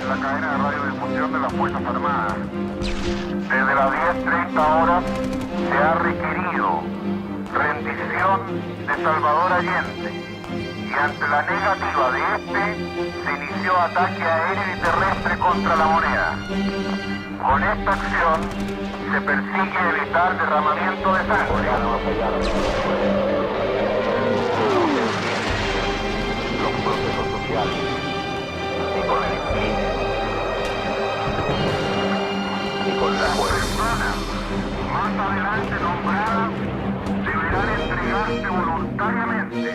en la cadena de radiodifusión de las Fuerzas Armadas. Desde las 10:30 horas se ha requerido rendición de Salvador Allende y ante la negativa de se inició ataque aéreo y terrestre contra La Moneda. Con esta acción se persigue evitar derramamiento de sangre. Los procesos sociales y con el crimen y con la personas más adelante nombradas deberán entregarse voluntariamente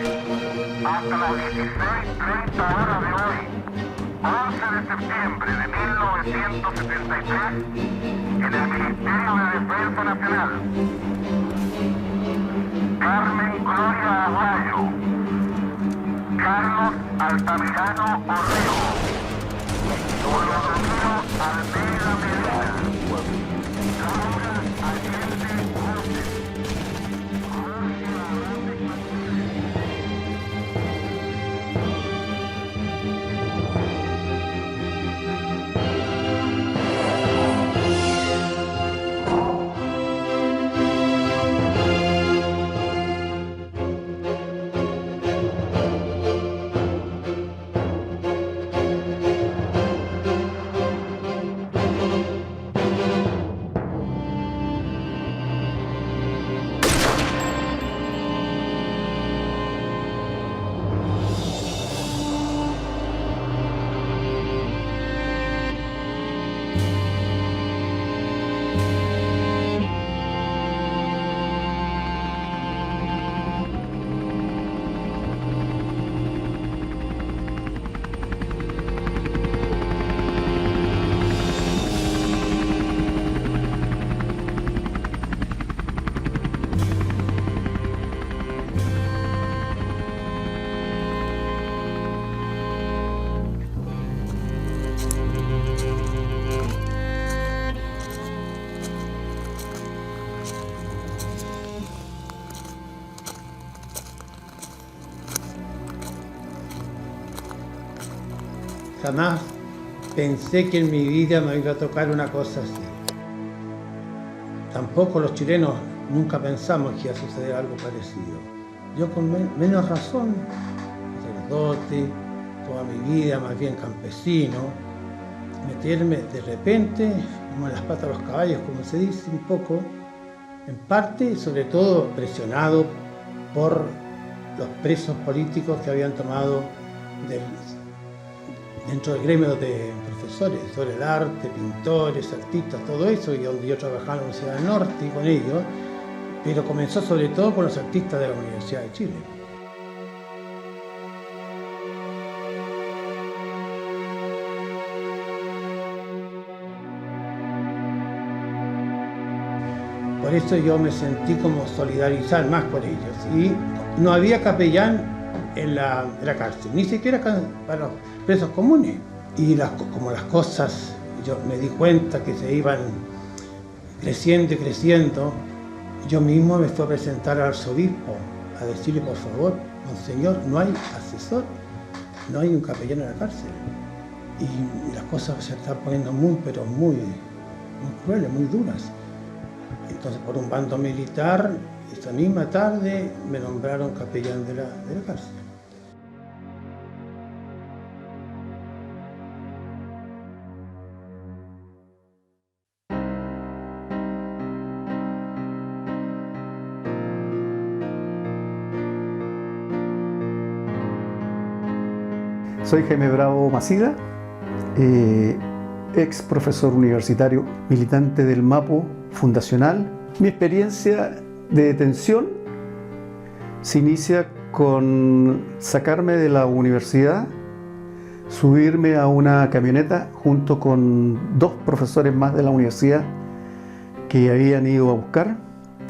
hasta las 16:30 horas de hoy, 11 de septiembre de 1973, en el Ministerio de Defensa Nacional. Carmen Gloria Aguayo, Carlos Altamirano Orrego, Teodoro Almeida Medina, Laura Allende Montes, Jorge Arrandes Jamás pensé que en mi vida me iba a tocar una cosa así. Tampoco los chilenos nunca pensamos que iba a suceder algo parecido. Yo con menos razón, sacerdote, toda mi vida más bien campesino, meterme de repente, como en las patas de los caballos, como se dice un poco, en parte, sobre todo presionado por los presos políticos que habían tomado dentro del gremio de profesores sobre el arte, pintores, artistas, todo eso, y donde yo trabajaba en la Universidad del Norte y con ellos, pero comenzó sobre todo con los artistas de la Universidad de Chile. Por eso yo me sentí como solidarizar más con ellos. Y no había capellán en la cárcel, ni siquiera para los presos comunes. Y como las cosas, yo me di cuenta que se iban creciendo y creciendo, yo mismo me fui a presentar al arzobispo a decirle, por favor, monseñor, no hay asesor, no hay un capellán en la cárcel. Y las cosas se están poniendo muy crueles, muy duras. Entonces, por un bando militar, esa misma tarde me nombraron capellán de la cárcel. Soy Jaime Bravo Macida, ex profesor universitario, militante del MAPO fundacional. Mi experiencia de detención se inicia con sacarme de la universidad, subirme a una camioneta junto con 2 profesores más de la universidad que habían ido a buscar,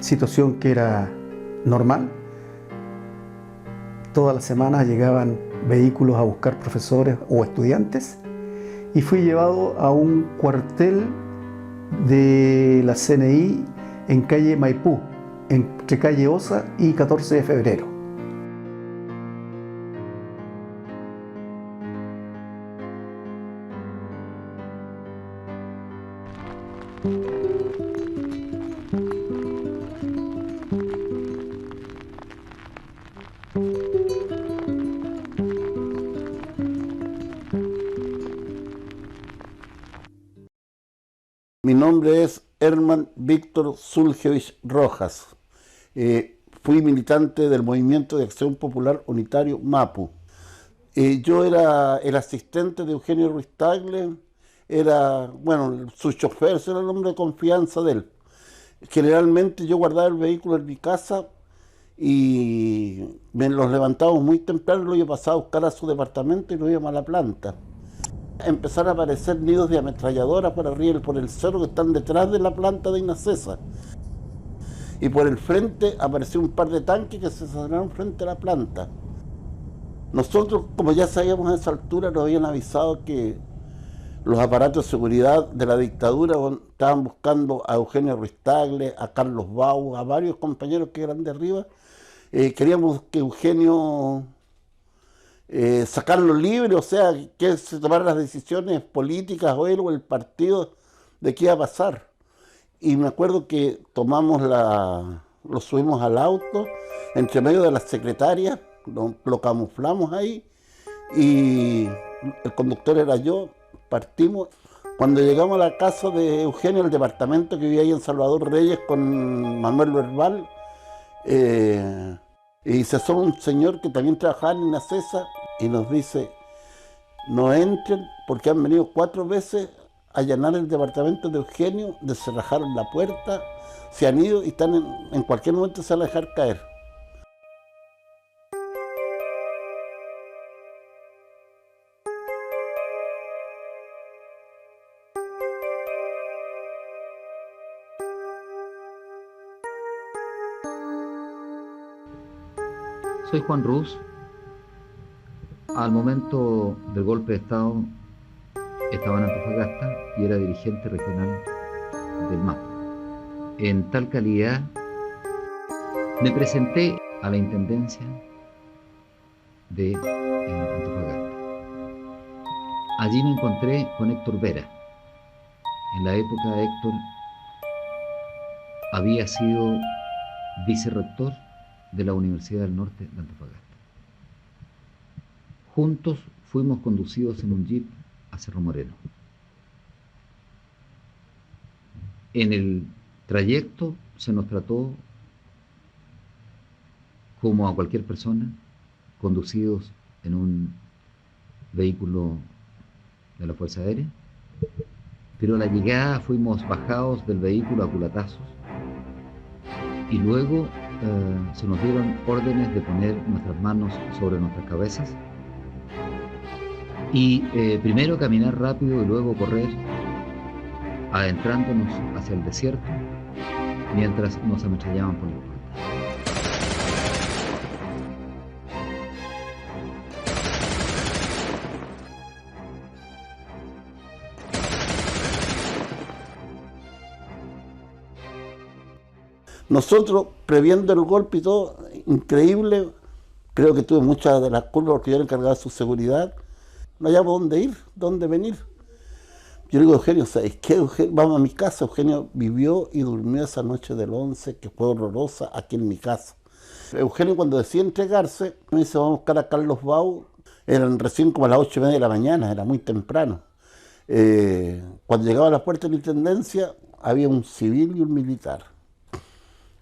situación que era normal. Todas las semanas llegaban vehículos a buscar profesores o estudiantes y fui llevado a un cuartel de la CNI en calle Maipú, entre calle Osa y 14 de febrero. Mi nombre es Herman Víctor Zuljevich Rojas. Fui militante del Movimiento de Acción Popular Unitario MAPU. Yo era el asistente de Eugenio Ruiz Tagle, su chofer, ese era el hombre de confianza de él. Generalmente yo guardaba el vehículo en mi casa y los levantábamos muy temprano, lo iba a pasar a buscar a su departamento y lo íbamos a la planta. Empezaron a aparecer nidos de ametralladoras por arriba, por el cerro que están detrás de la planta de Inacesa. Y por el frente apareció un par de tanques que se estacionaron frente a la planta. Nosotros, como ya sabíamos a esa altura, nos habían avisado que los aparatos de seguridad de la dictadura estaban buscando a Eugenio Ruiz Tagle, a Carlos Bau, a varios compañeros que eran de arriba. Queríamos que Eugenio sacarlo libre, o sea, que se tomaran las decisiones políticas o él o el partido de qué iba a pasar. Y me acuerdo que lo subimos al auto, entre medio de las secretarias, lo camuflamos ahí y el conductor era yo, partimos. Cuando llegamos a la casa de Eugenio, el departamento que vivía ahí en Salvador Reyes con Manuel Verbal, y se asoma un señor que también trabajaba en Inacesa y nos dice: no entren porque han venido 4 veces a allanar el departamento de Eugenio, descerrajaron la puerta, se han ido y están en cualquier momento se van a dejar caer. Soy Juan Ruz. Al momento del golpe de Estado estaba en Antofagasta y era dirigente regional del MAPU. En tal calidad me presenté a la intendencia de Antofagasta. Allí me encontré con Héctor Vera. En la época Héctor había sido vicerrector de la Universidad del Norte de Antofagasta. Juntos fuimos conducidos en un jeep a Cerro Moreno. En el trayecto se nos trató como a cualquier persona, conducidos en un vehículo de la Fuerza Aérea, pero a la llegada fuimos bajados del vehículo a culatazos y luego se nos dieron órdenes de poner nuestras manos sobre nuestras cabezas y primero caminar rápido y luego correr, adentrándonos hacia el desierto mientras nos ametrallaban por la puerta. Nosotros, previendo el golpe y todo, increíble, creo que tuve muchas de las culpas porque yo era encargado de su seguridad. No hallábamos dónde ir, dónde venir. Yo le digo: Eugenio, ¿sabes qué? Vamos a mi casa. Eugenio vivió y durmió esa noche del 11, que fue horrorosa, aquí en mi casa. Eugenio, cuando decide entregarse, me dice: vamos a buscar a Carlos Bau. Eran recién como a las 8:30 de la mañana, era muy temprano. Cuando llegaba a la puerta de la intendencia, había un civil y un militar.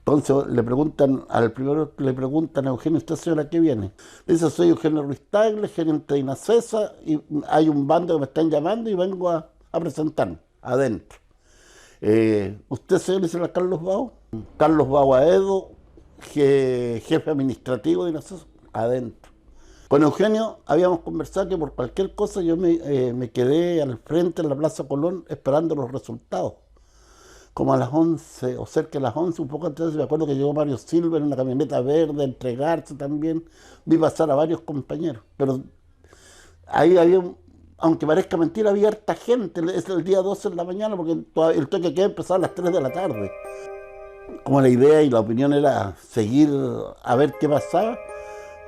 Entonces le preguntan, al primero le preguntan a Eugenio: ¿usted, señora, qué viene? Dice: soy Eugenio Ruiz Tagle, gerente de Inacesa, y hay un bando que me están llamando y vengo a presentarme adentro. ¿Usted, señor, dice a Carlos Bau? Carlos Bau Aedo, jefe administrativo de Inacesa, adentro. Con Eugenio habíamos conversado que por cualquier cosa yo me quedé al frente en la Plaza Colón esperando los resultados. Como a las 11 o cerca de las 11, un poco antes, me acuerdo que llegó Mario Silva en una camioneta verde a entregarse también. Vi pasar a varios compañeros, pero ahí había, aunque parezca mentira, había harta gente. Es el día 12 de la mañana porque el toque de queda empezaba a las 3 de la tarde. Como la idea y la opinión era seguir a ver qué pasaba,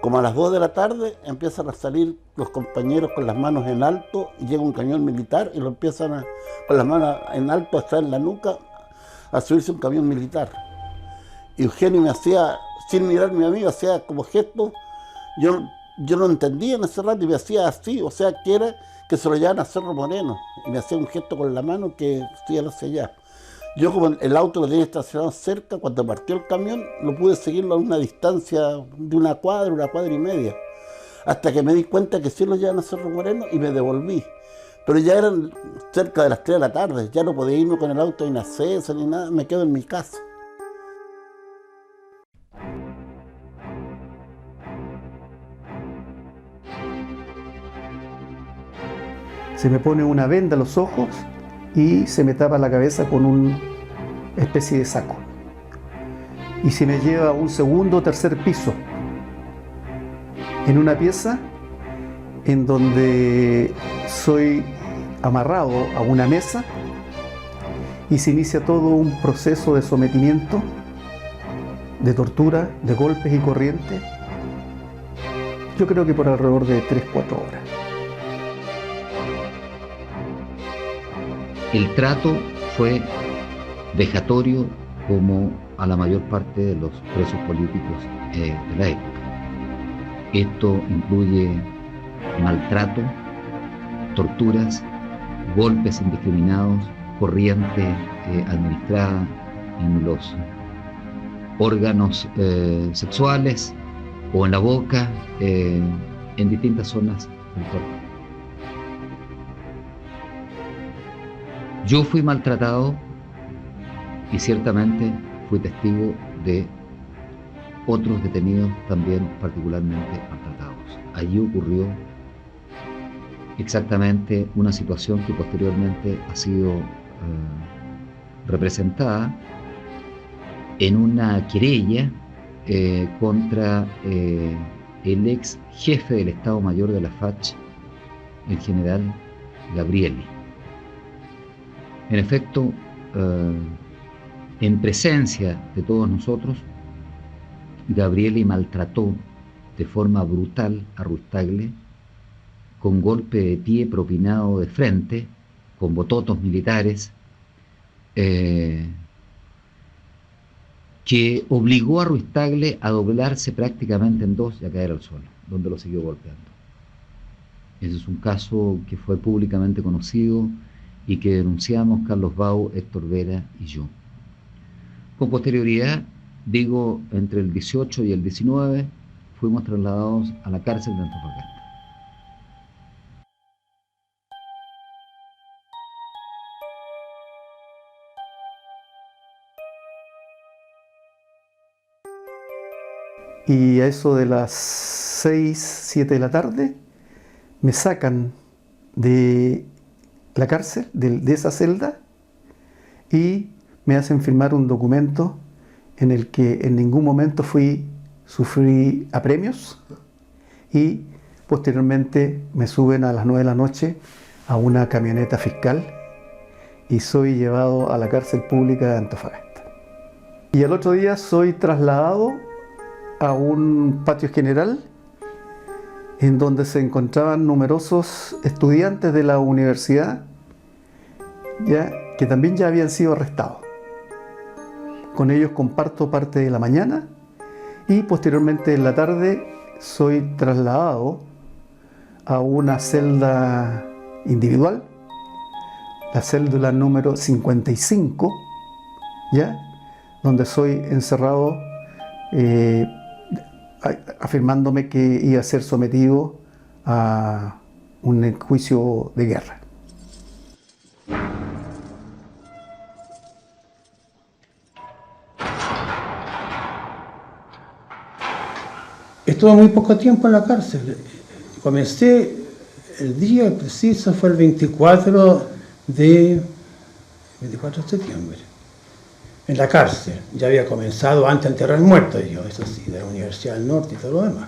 Como a las 2 de la tarde empiezan a salir los compañeros con las manos en alto y llega un camión militar y lo empiezan con las manos en alto hasta en la nuca a subirse un camión militar. Y Eugenio me hacía, sin mirarme a mí, hacía como gesto. Yo no entendía en ese rato y me hacía así, o sea, que era que se lo llevaban a Cerro Moreno. Y me hacía un gesto con la mano que estuviera hacia allá. Yo, como el auto lo tenía estacionado cerca, cuando partió el camión, lo pude seguirlo a una distancia de una cuadra y media. Hasta que me di cuenta que sí lo llevaban a Cerro Moreno y me devolví. Pero ya eran cerca de las 3 de la tarde, ya no podía irme con el auto en acceso ni nada, me quedo en mi casa. Se me pone una venda en los ojos y se me tapa la cabeza con una especie de saco. Y se me lleva a un segundo o tercer piso, en una pieza en donde soy amarrado a una mesa y se inicia todo un proceso de sometimiento, de tortura, de golpes y corrientes. Yo creo que por alrededor de 3-4 horas. El trato fue vejatorio como a la mayor parte de los presos políticos de la época. Esto incluye maltrato, torturas, golpes indiscriminados, corriente administrada en los órganos sexuales o en la boca, en distintas zonas del cuerpo. Yo fui maltratado y ciertamente fui testigo de otros detenidos también particularmente maltratados. Allí ocurrió exactamente una situación que posteriormente ha sido representada en una querella contra el ex jefe del Estado Mayor de la FACH, el general Gabrieli. En efecto, en presencia de todos nosotros, Gabrieli maltrató de forma brutal a Ruiz-Tagle, con golpe de pie propinado de frente, con bototos militares, que obligó a Ruiz-Tagle a doblarse prácticamente en dos y a caer al suelo, donde lo siguió golpeando. Ese es un caso que fue públicamente conocido y que denunciamos Carlos Bau, Héctor Vera y yo. Con posterioridad, digo, entre el 18 y el 19, fuimos trasladados a la cárcel de Antofagasta. Y a eso de las 6, 7 de la tarde, me sacan de la cárcel, de esa celda, y me hacen firmar un documento en el que en ningún momento sufrí apremios, y posteriormente me suben a las 9 de la noche a una camioneta fiscal y soy llevado a la cárcel pública de Antofagasta. Y al otro día soy trasladado a un patio general en donde se encontraban numerosos estudiantes de la universidad que también ya habían sido arrestados. Con ellos comparto parte de la mañana y posteriormente en la tarde soy trasladado a una celda individual, la celda número 55, donde soy encerrado afirmándome que iba a ser sometido a un juicio de guerra. Estuve muy poco tiempo en la cárcel. Comencé, el día preciso fue el 24 de septiembre. En la cárcel. Ya había comenzado antes a enterrar muertos yo, eso sí, de la Universidad del Norte y todo lo demás.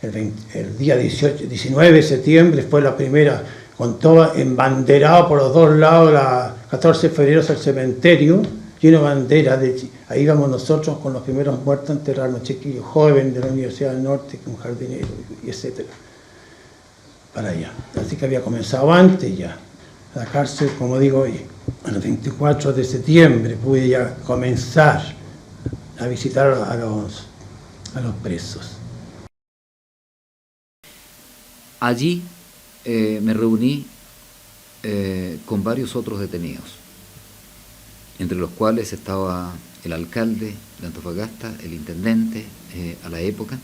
El día 19 de septiembre fue la primera, con todo embanderado por los dos lados, la 14 de febrero al cementerio, lleno de banderas. Ahí íbamos nosotros con los primeros muertos a enterrarnos, chiquillos jóvenes de la Universidad del Norte, un jardinero, y etcétera, para allá. Así que había comenzado antes ya. La cárcel, como digo hoy, el 24 de septiembre pude ya comenzar a visitar a los presos. Allí me reuní con varios otros detenidos, entre los cuales estaba el alcalde de Antofagasta, el intendente a la época,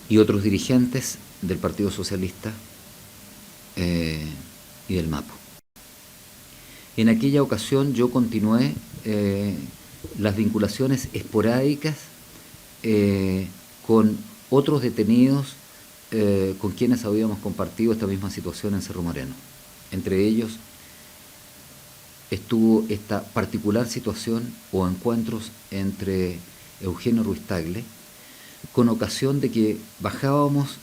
y otros dirigentes del Partido Socialista y del MAPO. En aquella ocasión yo continué las vinculaciones esporádicas con otros detenidos con quienes habíamos compartido esta misma situación en Cerro Moreno. Entre ellos estuvo esta particular situación o encuentros entre Eugenio Ruiz Tagle, con ocasión de que bajábamos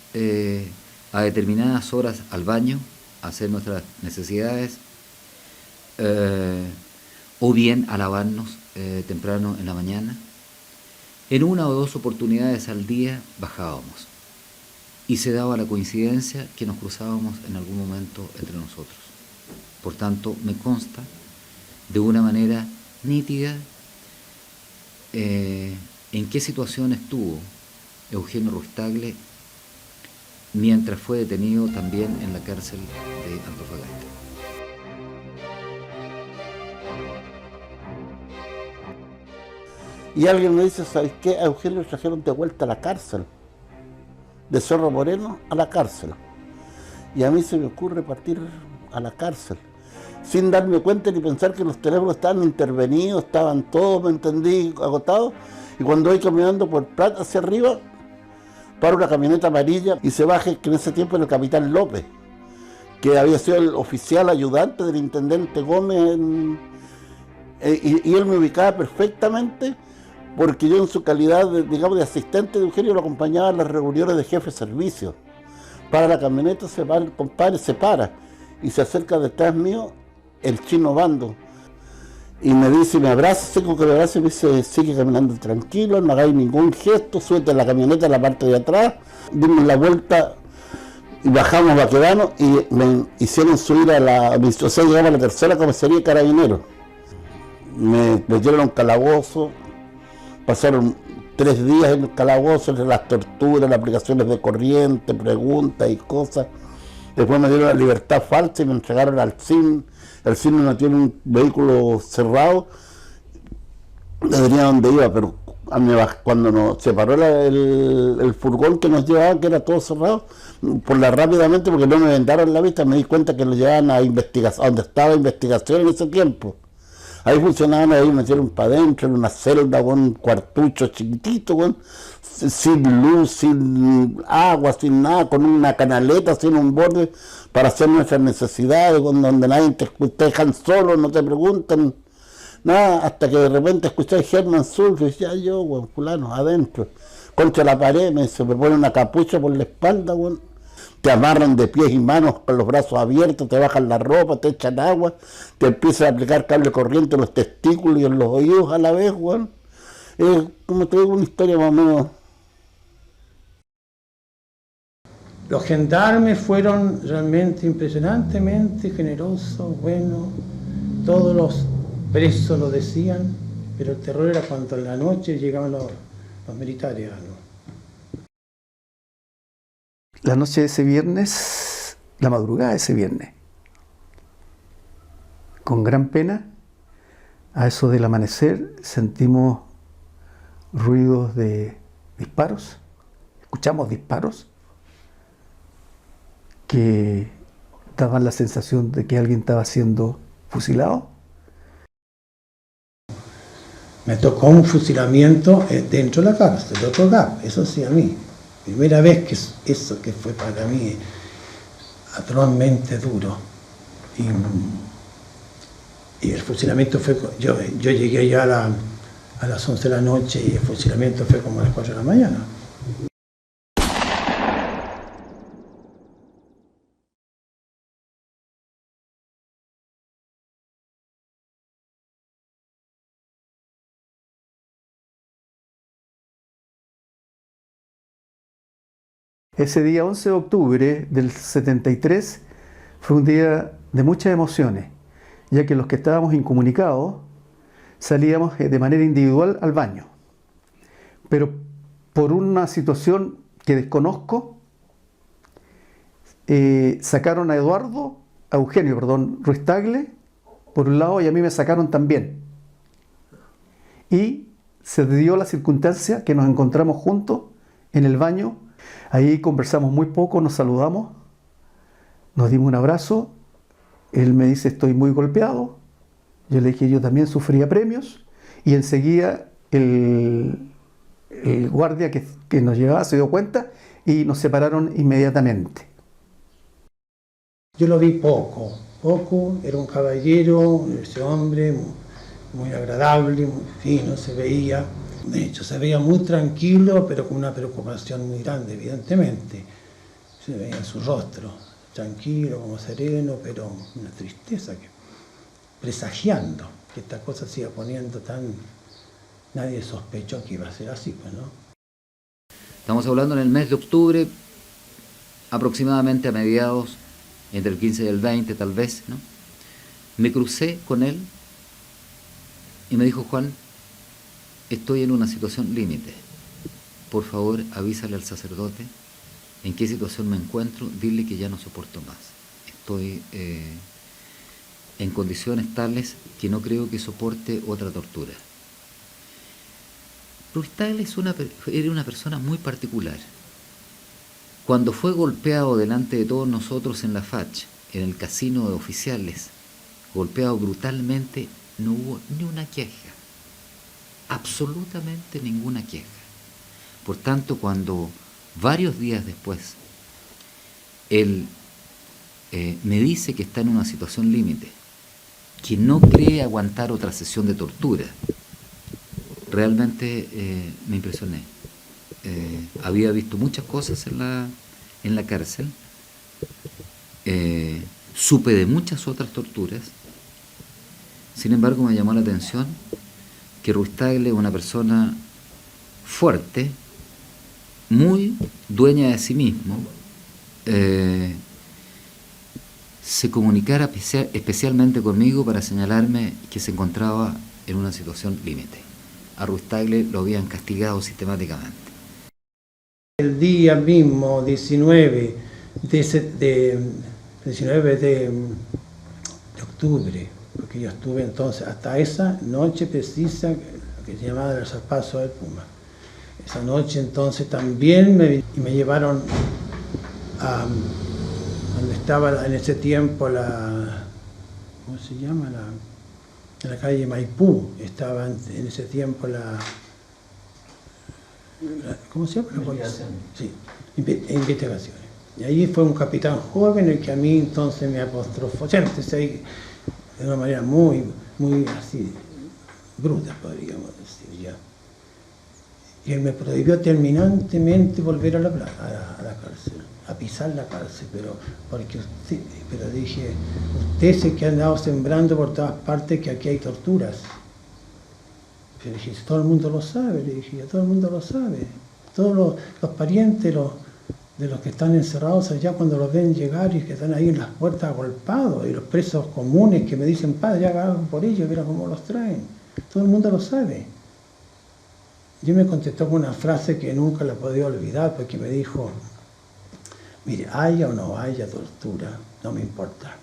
a determinadas horas al baño a hacer nuestras necesidades, o bien a lavarnos temprano en la mañana. En una o dos oportunidades al día bajábamos y se daba la coincidencia que nos cruzábamos en algún momento entre nosotros. Por tanto, me consta de una manera nítida en qué situación estuvo Eugenio Ruiz Tagle mientras fue detenido también en la cárcel de Antofagasta. Y alguien me dice, ¿sabes qué? A Eugenio lo trajeron de vuelta a la cárcel, de Cerro Moreno a la cárcel. Y a mí se me ocurre partir a la cárcel, sin darme cuenta ni pensar que los teléfonos estaban intervenidos, estaban todos, me entendí, agotados. Y cuando voy caminando por Prat hacia arriba, para una camioneta amarilla y se baja, que en ese tiempo era el capitán López, que había sido el oficial ayudante del intendente Gómez, y él me ubicaba perfectamente, porque yo en su calidad, digamos, de asistente de Eugenio lo acompañaba en las reuniones de jefe de servicio. Para la camioneta se va el compadre, se para y se acerca detrás mío el chino Bando y me dice, me abraza, seco que me abraza y me dice, sigue caminando tranquilo, no hagáis ningún gesto, súbete la camioneta en la parte de atrás, dimos la vuelta y bajamos Baquedano y me hicieron subir a la administración, llegamos a la tercera comisaría de Carabineros. Me metieron a un calabozo, pasaron 3 días en el calabozo, entre las torturas, las aplicaciones de corriente, preguntas y cosas. Después me dieron la libertad falsa y me entregaron al CIN. El CIN me metió en un vehículo cerrado, le venía donde iba, pero cuando nos separó el furgón que nos llevaba, que era todo cerrado, rápidamente, porque no me vendaron la vista, me di cuenta que lo llevaban a investigación, donde estaba investigación en ese tiempo. Ahí funcionaban, ahí me metieron para adentro, en una celda, con un cuartucho chiquitito, sin luz, sin agua, sin nada, con una canaleta, sin un borde, para hacer nuestras necesidades, donde nadie te dejan solo, no te preguntan nada, hasta que de repente escuché a Germán Sulf y decía, yo, fulano, adentro, contra la pared, se me pone una capucha por la espalda, te amarran de pies y manos con los brazos abiertos, te bajan la ropa, te echan agua, te empiezan a aplicar cable corriente en los testículos y en los oídos a la vez, como te digo, una historia más o menos. Los gendarmes fueron realmente impresionantemente generosos, buenos, todos los presos lo decían, pero el terror era cuando en la noche llegaban los militares, ¿no? La noche de ese viernes, la madrugada de ese viernes, con gran pena, a eso del amanecer, sentimos ruidos de disparos, escuchamos disparos que daban la sensación de que alguien estaba siendo fusilado. Me tocó un fusilamiento dentro de la cárcel, de otro GAP, eso sí, a mí. Primera vez que eso que fue para mí atrozmente duro. Y el fusilamiento fue, yo llegué ya a las 11 de la noche y el fusilamiento fue como a las 4 de la mañana. Ese día 11 de octubre del 73 fue un día de muchas emociones, ya que los que estábamos incomunicados salíamos de manera individual al baño. Pero por una situación que desconozco, sacaron a Eugenio, Ruiz Tagle, por un lado, y a mí me sacaron también. Y se dio la circunstancia que nos encontramos juntos en el baño. Ahí conversamos muy poco, nos saludamos, nos dimos un abrazo. Él me dice, estoy muy golpeado. Yo le dije, yo también sufría premios. Y enseguida el guardia que nos llevaba se dio cuenta y nos separaron inmediatamente. Yo lo vi poco, era un caballero, ese hombre, muy agradable, muy fino, se veía. De hecho, se veía muy tranquilo, pero con una preocupación muy grande, evidentemente. Se veía en su rostro, tranquilo, como sereno, pero una tristeza, presagiando que esta cosa se iba poniendo tan... Nadie sospechó que iba a ser así, pues, ¿no? Estamos hablando en el mes de octubre, aproximadamente a mediados, entre el 15 y el 20 tal vez, ¿no? Me crucé con él y me dijo, Juan, estoy en una situación límite. Por favor, avísale al sacerdote en qué situación me encuentro, dile que ya no soporto más. Estoy en condiciones tales que no creo que soporte otra tortura. Ruiz Tagle era una persona muy particular. Cuando fue golpeado delante de todos nosotros en la FACH, en el casino de oficiales, golpeado brutalmente, no hubo ni una queja, absolutamente ninguna queja. Por tanto, cuando varios días después él me dice que está en una situación límite, que no cree aguantar otra sesión de tortura, realmente me impresioné. Había visto muchas cosas en la cárcel, supe de muchas otras torturas. Sin embargo, me llamó la atención que Ruiz Tagle es una persona fuerte, muy dueña de sí mismo, se comunicara especialmente conmigo para señalarme que se encontraba en una situación límite. A Ruiz Tagle lo habían castigado sistemáticamente. El día mismo, 19 de octubre, porque yo estuve entonces hasta esa noche precisa, lo que se llamaba el zarpazo del Puma. Esa noche entonces también me llevaron a donde estaba en ese tiempo ¿cómo se llama? En la calle Maipú, estaba en ese tiempo ¿cómo se llama? Investigaciones. Sí, investigaciones. Y ahí fue un capitán joven el que a mí entonces me apostrofó, de una manera muy, muy así, bruta, podríamos decir ya. Y él me prohibió terminantemente volver a la cárcel, a pisar la cárcel, pero dije, usted es el que ha andado sembrando por todas partes que aquí hay torturas. Pero dije, todo el mundo lo sabe, le dije, todo el mundo lo sabe. Todos los parientes de los que están encerrados allá, cuando los ven llegar y que están ahí en las puertas agolpados, y los presos comunes que me dicen, padre, haga algo por ellos, mira cómo los traen. Todo el mundo lo sabe. Yo me contestó con una frase que nunca la podía olvidar, porque me dijo, mire, haya o no haya tortura, no me importa.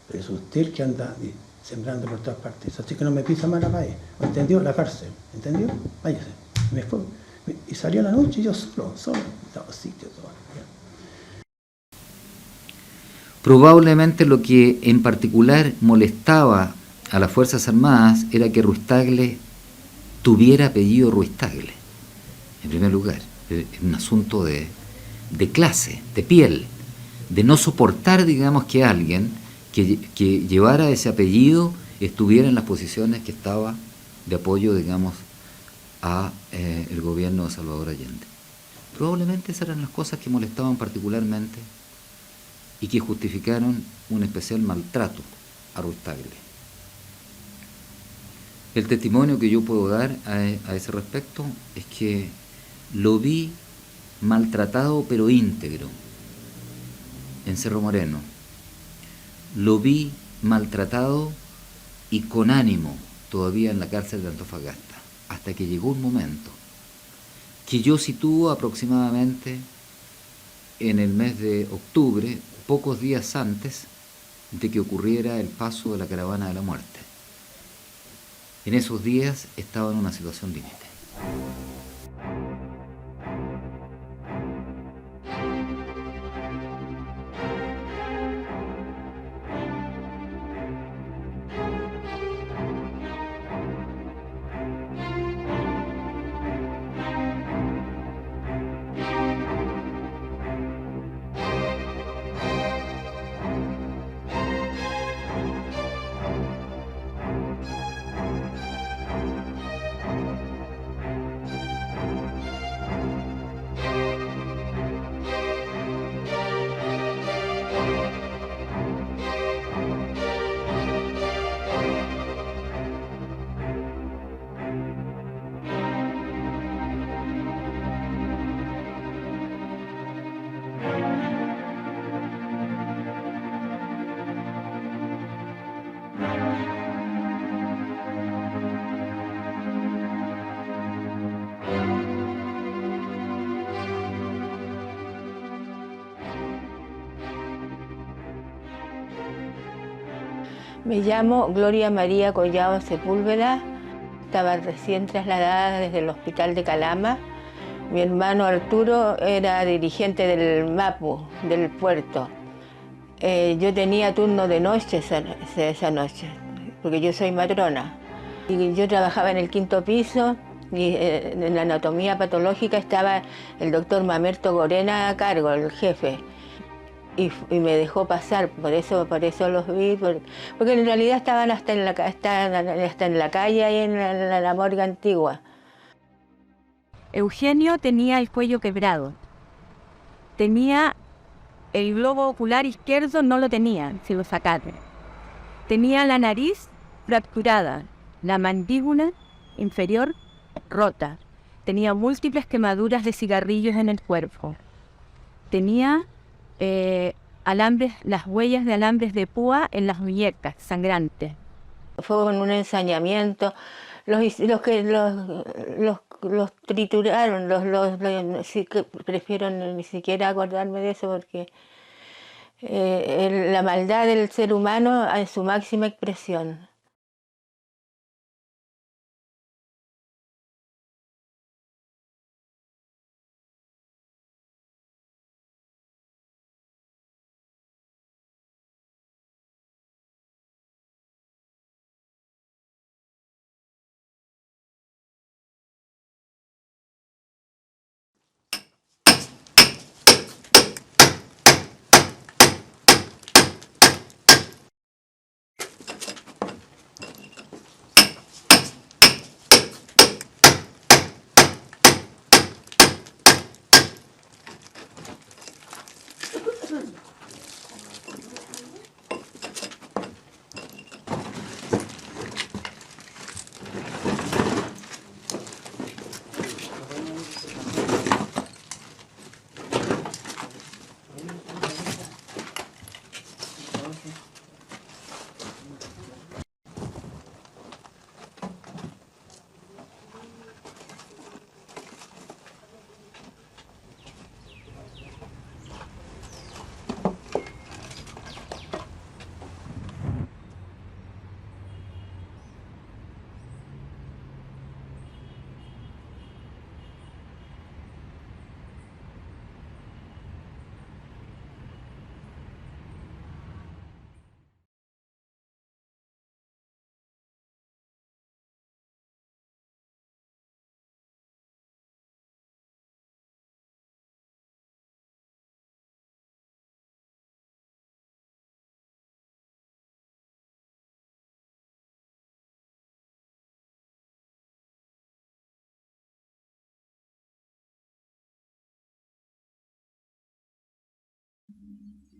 Pero es usted el que anda sembrando por todas partes. Así que no me pisa más la calle. ¿Entendió? La cárcel. ¿Entendió? Váyase. Me fue. Y salió la noche yo solo. Estaba sitio todo. Probablemente lo que en particular molestaba a las Fuerzas Armadas era que Ruiz Tagle tuviera apellido Ruiz Tagle, en primer lugar. Es un asunto de clase, de piel, de no soportar, digamos, que alguien que llevara ese apellido estuviera en las posiciones que estaba de apoyo, digamos, a el gobierno de Salvador Allende. Probablemente esas eran las cosas que molestaban particularmente y que justificaron un especial maltrato a Ruiz Tagle. El testimonio que yo puedo dar a ese respecto es que lo vi maltratado pero íntegro en Cerro Moreno. Lo vi maltratado y con ánimo todavía en la cárcel de Antofagasta, hasta que llegó un momento que yo sitúo aproximadamente en el mes de octubre, pocos días antes de que ocurriera el paso de la caravana de la muerte. En esos días estaba en una situación límite. Me llamo Gloria María Collado Sepúlveda, estaba recién trasladada desde el hospital de Calama. Mi hermano Arturo era dirigente del MAPU, del puerto. Yo tenía turno de noche esa noche, porque yo soy matrona. Y yo trabajaba en el 5º piso y en la anatomía patológica estaba el doctor Mamerto Gorena a cargo, el jefe. Y me dejó pasar, por eso los vi, porque en realidad estaban hasta en la calle, ahí en la morgue antigua. Eugenio tenía el cuello quebrado, tenía el globo ocular izquierdo, no lo tenía, se lo sacaron. Tenía la nariz fracturada, la mandíbula inferior rota, tenía múltiples quemaduras de cigarrillos en el cuerpo, tenía las huellas de alambres de púa en las muñecas, sangrantes. Fue con un ensañamiento, los trituraron, sí, que prefiero ni siquiera acordarme de eso porque la maldad del ser humano en su máxima expresión.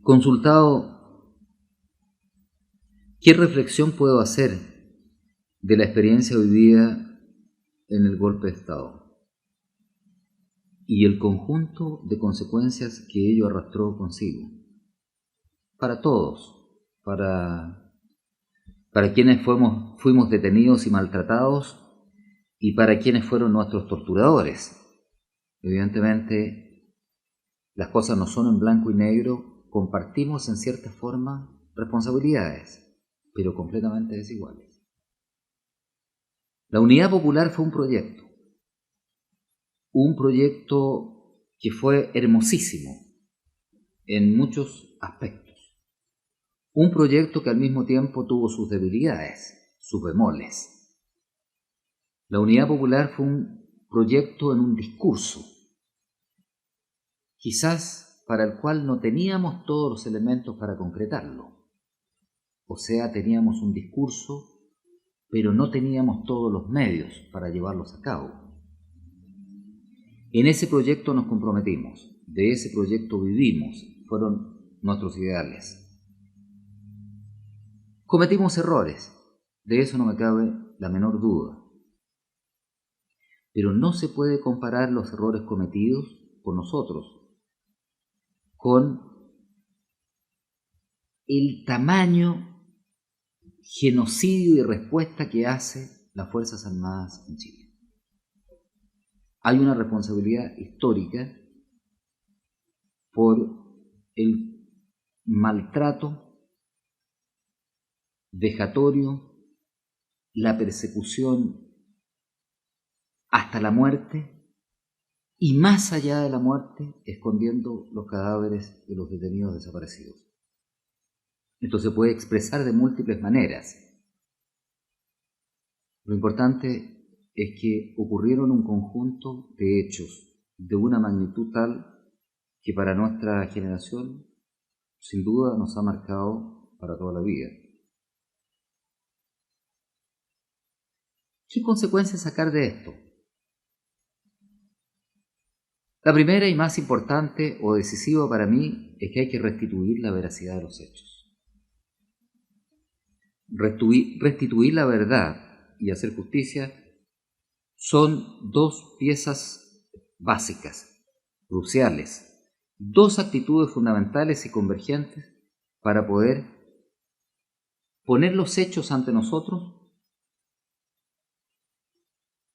Consultado, ¿qué reflexión puedo hacer de la experiencia vivida en el golpe de Estado? y el conjunto de consecuencias que ello arrastró consigo. Para todos, para quienes fuimos detenidos y maltratados y para quienes fueron nuestros torturadores. Evidentemente, las cosas no son en blanco y negro, compartimos en cierta forma responsabilidades, pero completamente desiguales. La Unidad Popular fue un proyecto que fue hermosísimo en muchos aspectos. Un proyecto que al mismo tiempo tuvo sus debilidades, sus bemoles. La Unidad Popular fue un proyecto en un discurso, quizás para el cual no teníamos todos los elementos para concretarlo. O sea, teníamos un discurso, pero no teníamos todos los medios para llevarlos a cabo. En ese proyecto nos comprometimos, de ese proyecto vivimos, fueron nuestros ideales. Cometimos errores, de eso no me cabe la menor duda. Pero no se puede comparar los errores cometidos por nosotros con el tamaño genocidio y respuesta que hace las Fuerzas Armadas en Chile. Hay una responsabilidad histórica por el maltrato vejatorio, la persecución hasta la muerte y más allá de la muerte, escondiendo los cadáveres de los detenidos desaparecidos. Esto se puede expresar de múltiples maneras. Lo importante es que ocurrieron un conjunto de hechos de una magnitud tal que para nuestra generación, sin duda, nos ha marcado para toda la vida. ¿Qué consecuencias sacar de esto? La primera y más importante o decisiva para mí es que hay que restituir la veracidad de los hechos. Restituir la verdad y hacer justicia son dos piezas básicas, cruciales, dos actitudes fundamentales y convergentes para poder poner los hechos ante nosotros,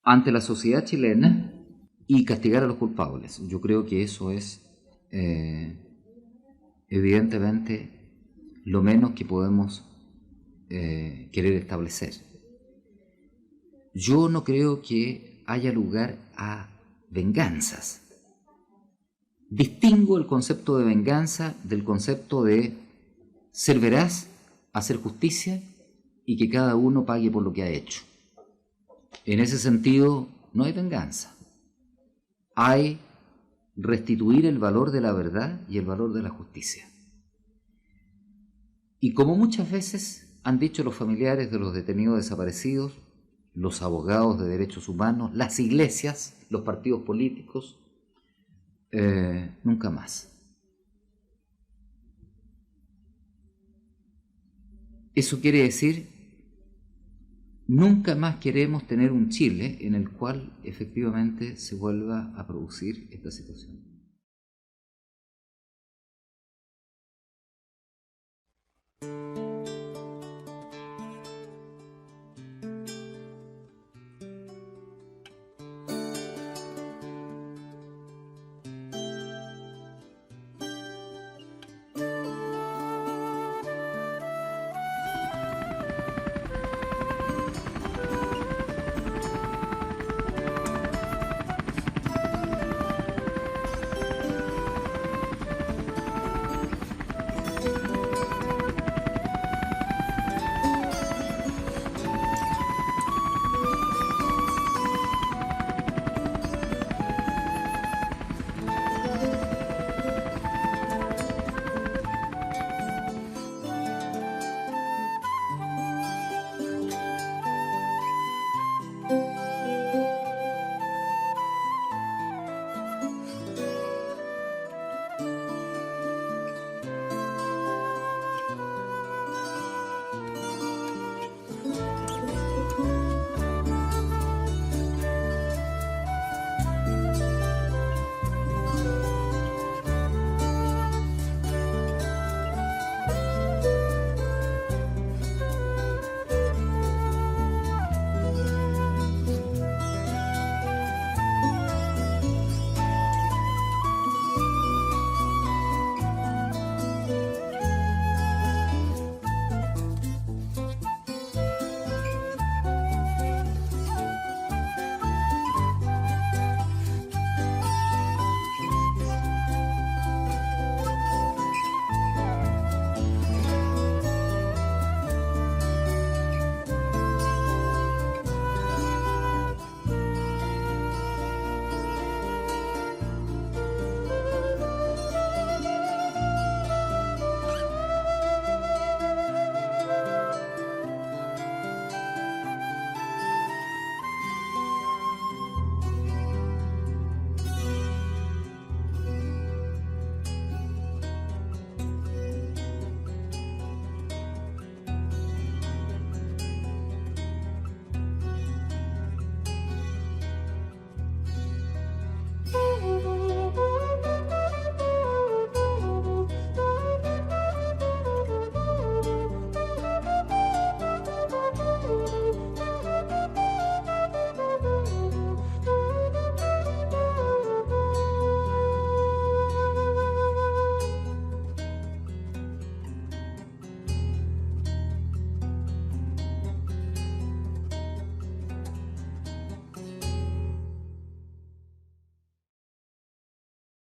ante la sociedad chilena y castigar a los culpables. Yo creo que eso es evidentemente lo menos que podemos querer establecer. Yo no creo que haya lugar a venganzas. Distingo el concepto de venganza del concepto de ser veraz, hacer justicia y que cada uno pague por lo que ha hecho. En ese sentido, no hay venganza. Hay restituir el valor de la verdad y el valor de la justicia. Y como muchas veces han dicho los familiares de los detenidos desaparecidos, los abogados de derechos humanos, las iglesias, los partidos políticos, nunca más. Eso quiere decir, nunca más queremos tener un Chile en el cual efectivamente se vuelva a producir esta situación.